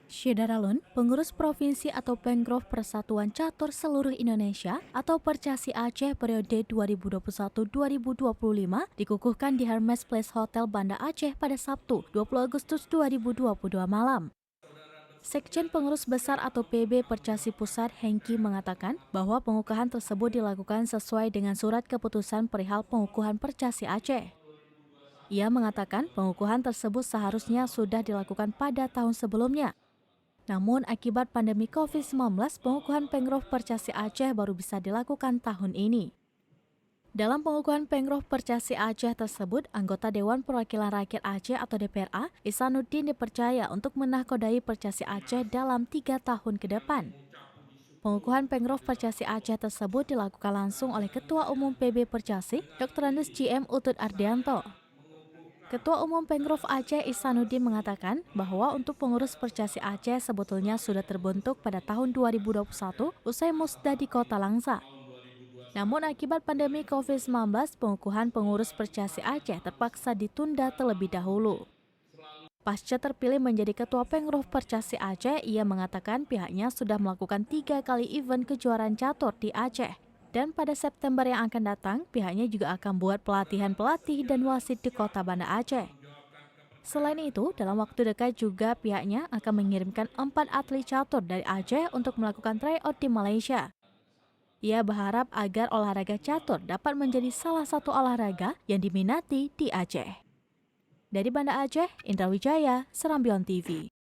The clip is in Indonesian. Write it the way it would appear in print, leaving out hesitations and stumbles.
Syederalun, pengurus provinsi atau Pengprov Persatuan Catur Seluruh Indonesia atau Percasi Aceh periode 2021-2025 dikukuhkan di Hermes Place Hotel Banda Aceh pada Sabtu 20 Agustus 2022 malam. Sekjen Pengurus Besar atau PB Percasi Pusat Hengki mengatakan bahwa pengukuhan tersebut dilakukan sesuai dengan surat keputusan perihal pengukuhan Percasi Aceh. Ia mengatakan pengukuhan tersebut seharusnya sudah dilakukan pada tahun sebelumnya. Namun akibat pandemi COVID-19, pengukuhan Pengprov Percasi Aceh baru bisa dilakukan tahun ini. Dalam pengukuhan Pengprov Percasi Aceh tersebut, anggota Dewan Perwakilan Rakyat Aceh atau DPRA, Ihsanuddin dipercaya untuk menahkodai Percasi Aceh dalam 3 tahun ke depan. Pengukuhan Pengprov Percasi Aceh tersebut dilakukan langsung oleh Ketua Umum PB Percasi, Dr. Andes GM Utut Ardianto. Ketua Umum Pengprov Aceh Ihsanuddin mengatakan bahwa untuk pengurus Percasi Aceh sebetulnya sudah terbentuk pada tahun 2021 usai musda di Kota Langsa. Namun akibat pandemi COVID-19, pengukuhan pengurus Percasi Aceh terpaksa ditunda terlebih dahulu. Pasca terpilih menjadi Ketua Pengprov Percasi Aceh, ia mengatakan pihaknya sudah melakukan 3 kali event kejuaraan catur di Aceh. Dan pada September yang akan datang, pihaknya juga akan buat pelatihan pelatih dan wasit di Kota Banda Aceh. Selain itu, dalam waktu dekat juga pihaknya akan mengirimkan 4 atlet catur dari Aceh untuk melakukan tryout di Malaysia. Ia berharap agar olahraga catur dapat menjadi salah satu olahraga yang diminati di Aceh. Dari Banda Aceh, Indra Wijaya, Serambion TV.